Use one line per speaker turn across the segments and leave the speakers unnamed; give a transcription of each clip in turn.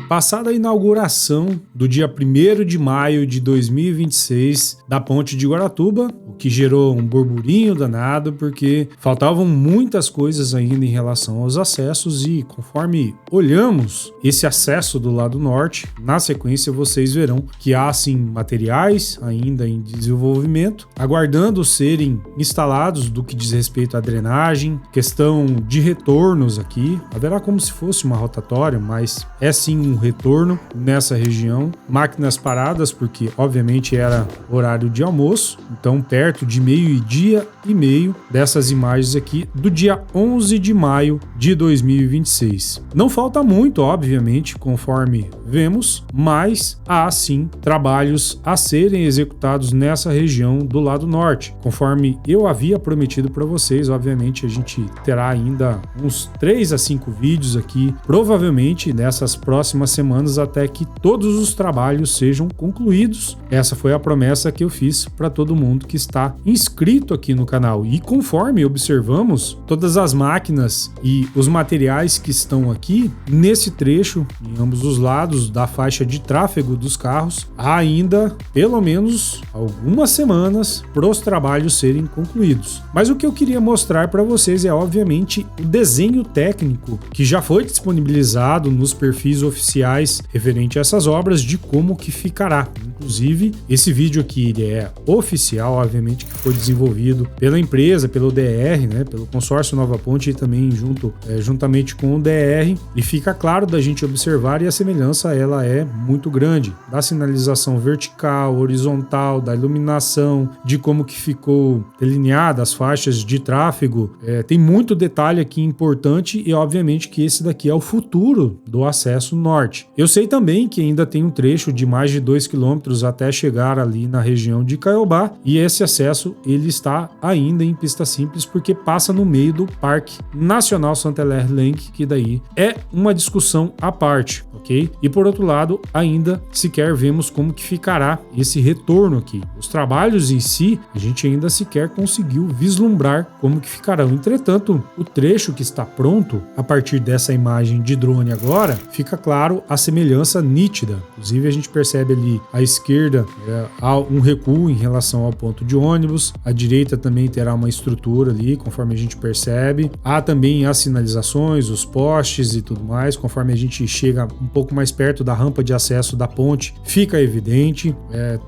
Passada a inauguração do dia 1º de maio de 2026 da ponte de Guaratuba, o que gerou um burburinho danado porque faltavam muitas coisas ainda em relação aos acessos e conforme olhamos esse acesso do lado norte, na sequência vocês verão que há sim materiais ainda em desenvolvimento, aguardando serem instalados do que diz respeito à drenagem, questão de retornos aqui, haverá como se fosse uma rotatória, mas é sim um retorno nessa região, máquinas paradas porque obviamente era horário de almoço, então perto de meio-dia e meio dessas imagens aqui do dia 11 de maio de 2026. Não falta muito, obviamente, conforme vemos, mas há sim trabalhos a serem executados nessa região do lado norte. Conforme eu havia prometido para vocês, obviamente a gente terá ainda uns 3 a 5 vídeos aqui, provavelmente nessas próximas semanas, até que todos os trabalhos sejam concluídos. Essa foi a promessa que eu fiz para todo mundo que está inscrito aqui no canal. E conforme observamos, todas as máquinas e os materiais que estão aqui nesse trecho, em ambos os lados da faixa de tráfego dos carros, há ainda pelo menos algumas semanas para os trabalhos serem concluídos. Mas o que eu queria mostrar para vocês é obviamente o desenho técnico que já foi disponibilizado nos perfis oficiais referente a essas obras de como que ficará. Inclusive, esse vídeo aqui ele é oficial, obviamente que foi desenvolvido pela empresa, pelo DR, né, pelo consórcio Nova Ponte e também juntamente com o DR, e fica claro da gente observar e a semelhança ela é muito grande, da sinalização vertical, horizontal, da iluminação, de como que ficou delineada as faixas de tráfego, tem muito detalhe aqui importante e obviamente que esse daqui é o futuro do acesso norte. Eu sei também que ainda tem um trecho de mais de 2 km até chegar ali na região de Caiobá e esse acesso ele está ainda em pista simples porque passa no meio do Parque Nacional Santander Leng, que daí é uma discussão à parte, ok? E por outro lado, ainda sequer vemos como que ficará esse retorno aqui. Os trabalhos em si, a gente ainda sequer conseguiu vislumbrar como que ficarão. Entretanto, o trecho que está pronto, a partir dessa imagem de drone agora, fica claro a semelhança nítida. Inclusive a gente percebe ali à esquerda há um recuo em relação ao ponto de ônibus, à direita também terá uma estrutura ali, conforme a gente percebe. Há também as sinalizações, os postes e tudo mais, conforme a gente chega um pouco mais perto da rampa de acesso da ponte, fica evidente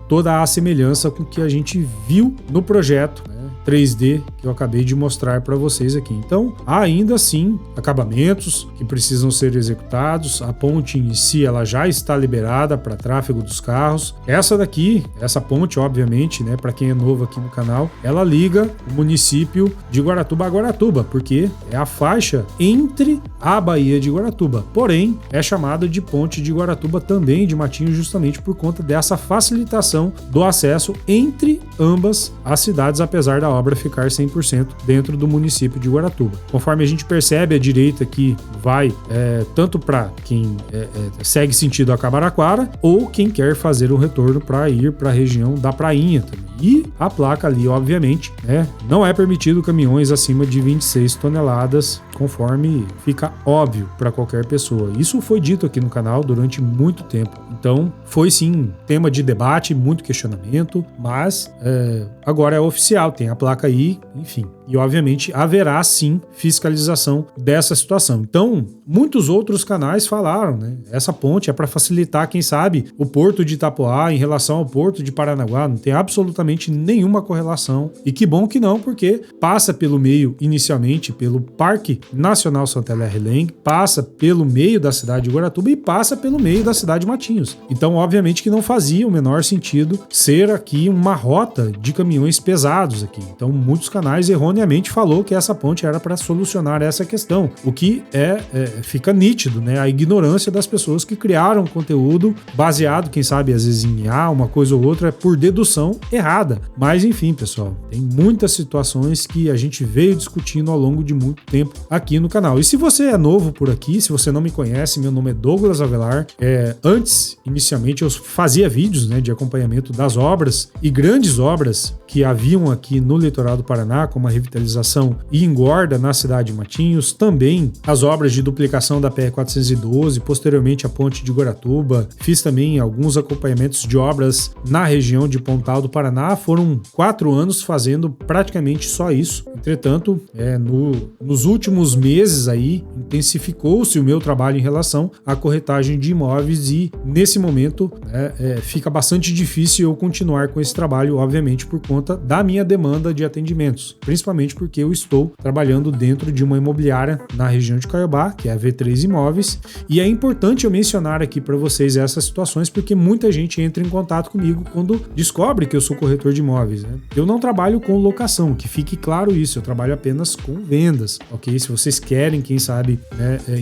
toda a semelhança com o que a gente viu no projeto 3D que eu acabei de mostrar para vocês aqui. Então, há ainda assim acabamentos que precisam ser executados. A ponte em si ela já está liberada para tráfego dos carros. Essa ponte, obviamente, né, para quem é novo aqui no canal, ela liga o município de Guaratuba a Guaratuba, porque é a faixa entre a Baía de Guaratuba. Porém, é chamada de Ponte de Guaratuba também de Matinhos justamente por conta dessa facilitação do acesso entre ambas as cidades, apesar da obra ficar 100% dentro do município de Guaratuba. Conforme a gente percebe, a direita aqui vai tanto para quem segue sentido a Cabaraquara ou quem quer fazer o retorno para ir para a região da Prainha também. E a placa ali, obviamente, não é permitido caminhões acima de 26 toneladas, conforme fica óbvio para qualquer pessoa. Isso foi dito aqui no canal durante muito tempo. Então, foi sim tema de debate, muito questionamento, mas agora é oficial, tem a placa aí, enfim. E, obviamente, haverá sim fiscalização dessa situação. Então, muitos outros canais falaram, né? Essa ponte é para facilitar, quem sabe, o porto de Itapoá em relação ao porto de Paranaguá. Não tem absolutamente nenhuma correlação. E que bom que não, porque passa pelo meio, inicialmente, pelo Parque Nacional Santander Leng, passa pelo meio da cidade de Guaratuba e passa pelo meio da cidade de Matinhos. Então, obviamente que não fazia o menor sentido ser aqui uma rota de caminhões pesados aqui. Então, muitos canais erroneamente falou que essa ponte era para solucionar essa questão, o que fica nítido, né? A ignorância das pessoas que criaram conteúdo baseado, quem sabe, às vezes em uma coisa ou outra, por dedução errada. Mas, enfim, pessoal, tem muitas situações que a gente veio discutindo ao longo de muito tempo aqui no canal. E se você é novo por aqui, se você não me conhece, meu nome é Douglas Avelar. Antes, inicialmente, eu fazia vídeos, né, de acompanhamento das obras e grandes obras que haviam aqui no litoral do Paraná, como a revitalização e engorda na cidade de Matinhos, também as obras de duplicação da PR-412, posteriormente a ponte de Guaratuba, fiz também alguns acompanhamentos de obras na região de Pontal do Paraná, foram 4 anos fazendo praticamente só isso. Entretanto, nos últimos meses aí, intensificou-se o meu trabalho em relação à corretagem de imóveis e, nesse momento, fica bastante difícil eu continuar com esse trabalho, obviamente, por conta da minha demanda de atendimentos, principalmente porque eu estou trabalhando dentro de uma imobiliária na região de Caiobá, que é a V3 Imóveis, e é importante eu mencionar aqui para vocês essas situações, porque muita gente entra em contato comigo quando descobre que eu sou corretor de imóveis, né? Eu não trabalho com locação, que fique claro isso, eu trabalho apenas com vendas, ok? Se vocês querem, quem sabe,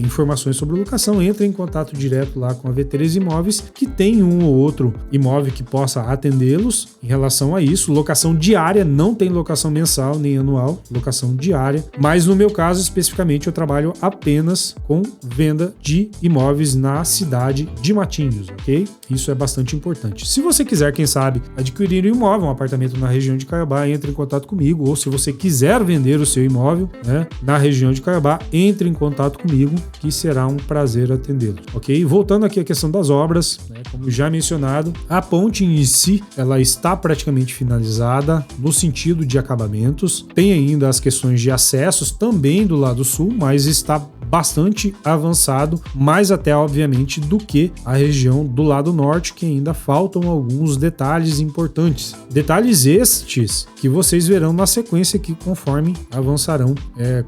informações sobre locação, entre em contato direto lá com a V3 Imóveis, que tem um ou outro imóvel que possa atendê-los em relação a isso. Locação diária, não tem locação mensal nem anual, locação diária, mas no meu caso especificamente eu trabalho apenas com venda de imóveis na cidade de Matinhos, ok? Isso é bastante importante. Se você quiser, quem sabe, adquirir um imóvel, um apartamento na região de Caiobá, entre em contato comigo, ou se você quiser vender o seu imóvel, né, na região de Caiobá, entre em contato comigo, que será um prazer atendê-lo, ok? Voltando aqui à questão das obras, né, como já mencionado, a ponte em si, ela está praticamente finalizada no sentido de acabamentos, tem ainda as questões de acessos também do lado sul, mas está bastante avançado, mais até obviamente do que a região do lado norte, que ainda faltam alguns detalhes importantes. Detalhes estes que vocês verão na sequência aqui conforme avançarão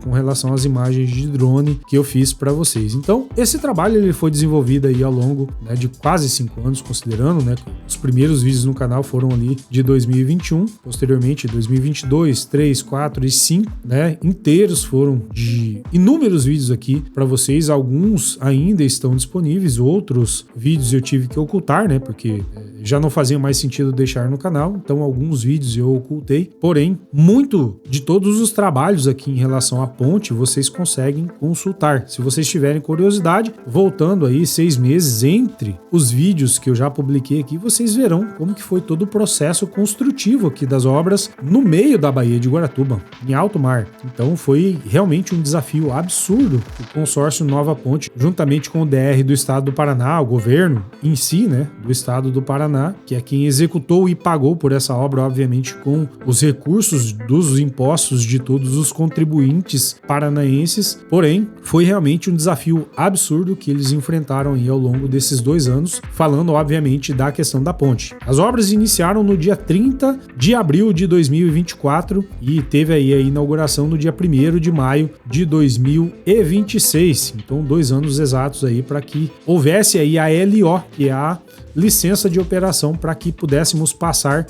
com relação às imagens de drone que eu fiz para vocês. Então, esse trabalho ele foi desenvolvido aí ao longo, né, de quase 5 anos, considerando, né, os primeiros vídeos no canal foram ali de 2021, posteriormente 2022, 3, 4 e 5, né, inteiros foram de inúmeros vídeos aqui para vocês. Alguns ainda estão disponíveis, outros vídeos eu tive que ocultar, né, porque já não fazia mais sentido deixar no canal, então alguns vídeos eu ocultei, porém, muito de todos os trabalhos aqui em relação à ponte, vocês conseguem consultar. Se vocês tiverem curiosidade, voltando aí 6 meses entre os vídeos que eu já publiquei aqui, vocês verão como que foi todo o processo construtivo aqui das obras no meio da Baía de Guaratuba, em alto mar. Então foi realmente um desafio absurdo o consórcio Nova Ponte, juntamente com o DR do estado do Paraná, o governo em si, né, do estado do Paraná, que é quem executou e pagou por essa obra, obviamente com os recursos dos impostos de todos os contribuintes paranaenses. Porém, foi realmente um desafio absurdo que eles enfrentaram aí ao longo desses 2 anos, falando obviamente da questão da ponte. As obras iniciaram no dia 30 de abril de 2024 e teve aí a inauguração no dia 1º de maio de 2026. Então, 2 anos exatos aí para que houvesse aí a LO, que é a licença de operação, para que pudéssemos passar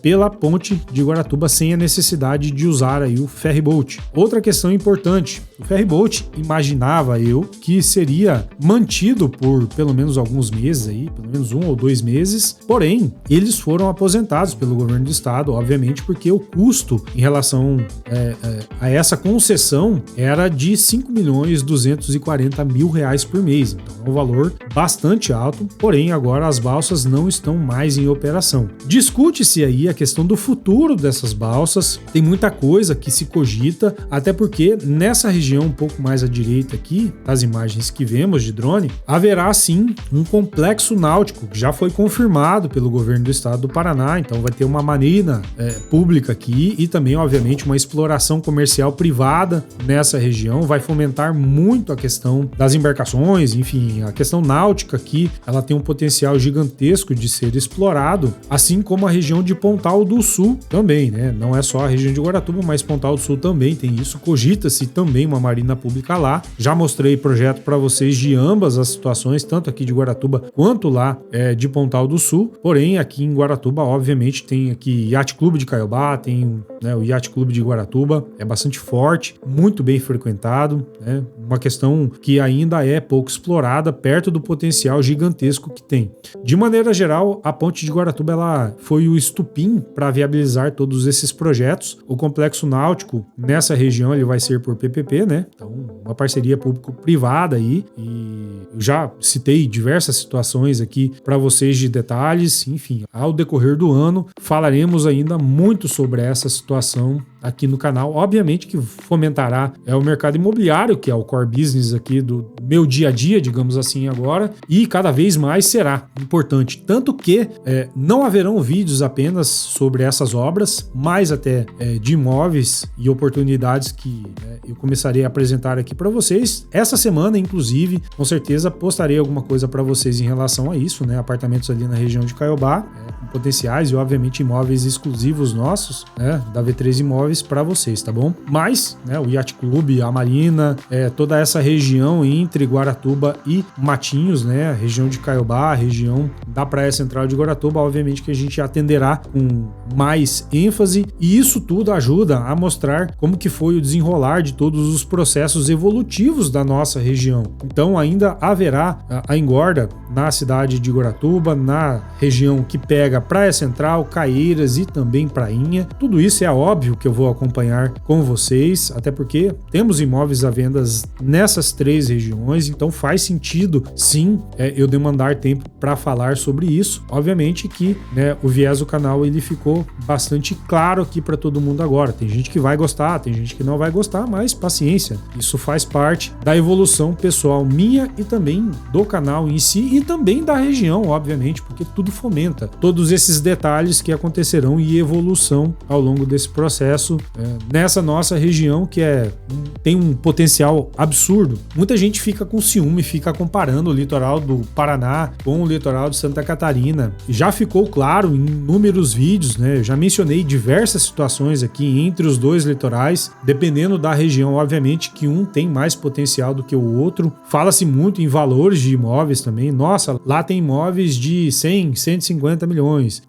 pela ponte de Guaratuba sem a necessidade de usar aí o ferryboat. Outra questão importante, o ferryboat, imaginava eu que seria mantido por pelo menos alguns meses aí, pelo menos 1 ou 2 meses, porém, eles foram aposentados pelo governo do estado, obviamente, porque o custo em relação a essa concessão era de R$5.240.000 por mês, então é um valor bastante alto, porém agora as balsas não estão mais em operação. Discute-se aí a questão do futuro dessas balsas, tem muita coisa que se cogita, até porque nessa região um pouco mais à direita aqui, das imagens que vemos de drone, haverá sim um complexo náutico, que já foi confirmado pelo governo do estado do Paraná, então vai ter uma marina pública aqui e também, obviamente, uma exploração comercial privada nessa região, vai fomentar muito a questão das embarcações, enfim, a questão náutica aqui, ela tem um potencial gigantesco de ser explorado, assim como a região de Pontal do Sul também, né? Não é só a região de Guaratuba, mas Pontal do Sul também tem isso, cogita-se também uma marina pública lá. Já mostrei projeto para vocês de ambas as situações, tanto aqui de Guaratuba quanto lá de Pontal do Sul, porém aqui em Guaratuba, obviamente, tem aqui Yacht Clube de Caiobá, tem, né, o Yacht Clube de Guaratuba, é bastante forte, muito bem frequentado, né? Uma questão que ainda é pouco explorada, perto do potencial gigantesco que tem. De maneira geral, a ponte de Guaratuba ela foi o estupim para viabilizar todos esses projetos. O complexo náutico nessa região ele vai ser por PPP, né? Então, uma parceria público-privada aí, e Eu já citei diversas situações aqui para vocês de detalhes. Enfim, ao decorrer do ano falaremos ainda muito sobre essa situação aqui no canal. Obviamente que fomentará o mercado imobiliário, que é o core business aqui do meu dia a dia, digamos assim agora, e cada vez mais será importante. Tanto que não haverão vídeos apenas sobre essas obras, mas até de imóveis e oportunidades que eu começarei a apresentar aqui para vocês. Essa semana, inclusive, com certeza postarei alguma coisa para vocês em relação a isso, né? Apartamentos ali na região de Caiobá, com potenciais e obviamente imóveis exclusivos nossos, da V3 Imóveis para vocês, tá bom? Mas, o Yacht Club, a Marina, toda essa região entre Guaratuba e Matinhos, a região de Caiobá, a região da Praia Central de Guaratuba, obviamente que a gente atenderá com mais ênfase, e isso tudo ajuda a mostrar como que foi o desenrolar de todos os processos evolutivos da nossa região. Então ainda haverá a engorda na cidade de Guaratuba, na região que pega Praia Central, Caieiras e também Prainha. Tudo isso é óbvio que eu vou acompanhar com vocês, até porque temos imóveis à venda nessas 3 regiões, então faz sentido sim eu demandar tempo para falar sobre isso. Obviamente que o viés do canal ele ficou bastante claro aqui para todo mundo agora. Tem gente que vai gostar, tem gente que não vai gostar, mas paciência, isso faz parte da evolução pessoal minha e também do canal em si e também da região, obviamente, porque tudo fomenta todos esses detalhes que acontecerão e evolução ao longo desse processo nessa nossa região que tem um potencial absurdo. Muita gente fica com ciúme, fica comparando o litoral do Paraná com o litoral de Santa Catarina. Já ficou claro em inúmeros vídeos, eu já mencionei diversas situações aqui entre os 2 litorais, dependendo da região, obviamente que um tem mais potencial do que o outro. Fala-se muito em valores de imóveis também. Nossa, lá tem imóveis de 100, 150 milhões,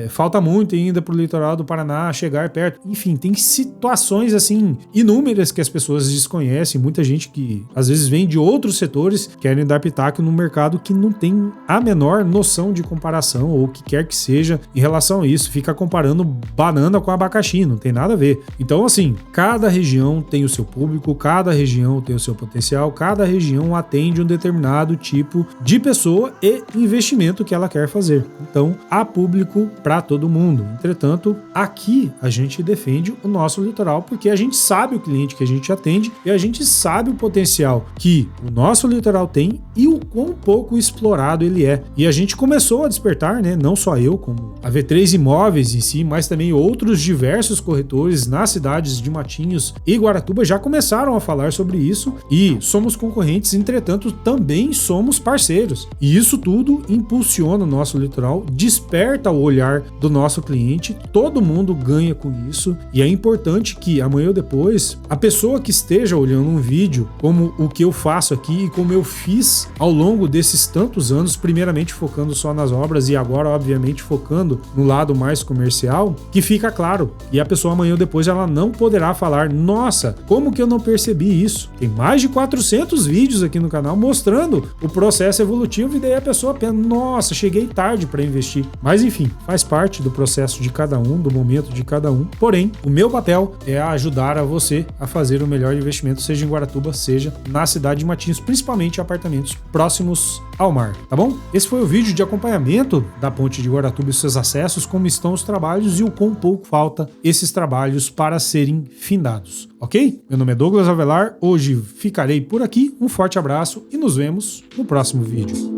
falta muito ainda para o litoral do Paraná chegar perto. Enfim, tem situações assim inúmeras que as pessoas desconhecem. Muita gente que às vezes vem de outros setores querem dar pitaco no mercado que não tem a menor noção de comparação ou o que quer que seja em relação a isso. Fica comparando banana com abacaxi, não tem nada a ver. Então, assim, cada região tem o seu público, cada região tem o seu potencial, cada região atende um determinado tipo de pessoa e investimento que ela quer fazer. Então, há público para todo mundo. Entretanto, aqui a gente defende o nosso litoral porque a gente sabe o cliente que a gente atende e a gente sabe o potencial que o nosso litoral tem e o quão pouco explorado ele é. E a gente começou a despertar, não só eu, como a V3 Imóveis em si, mas também outros diversos corretores nas cidades de Matinhos e Guaratuba já começaram a falar sobre isso e somos concorrentes, entretanto também somos parceiros. E isso tudo impulsiona o nosso litoral, desperta o olhar do nosso cliente, todo mundo ganha com isso e é importante que amanhã ou depois a pessoa que esteja olhando um vídeo como o que eu faço aqui e como eu fiz ao longo desses tantos anos, primeiramente focando só nas obras e agora obviamente focando no lado mais comercial, que fica claro. E a pessoa amanhã ou depois ela não poderá falar, nossa, como que eu não percebi isso? Tem mais de 400 vídeos aqui no canal mostrando o processo evolutivo e daí a pessoa pensa, nossa, cheguei tarde para investir. Mas enfim, faz parte do processo de cada um, do momento de cada um. Porém, o meu papel é ajudar a você a fazer o melhor investimento, seja em Guaratuba, seja na cidade de Matinhos, principalmente apartamentos próximos ao mar, tá bom? Esse foi o vídeo de acompanhamento da ponte de Guaratuba e seus acessos, como estão os trabalhos e o quão pouco falta esses trabalhos para serem findados, ok? Meu nome é Douglas Avelar, hoje ficarei por aqui, um forte abraço e nos vemos no próximo vídeo.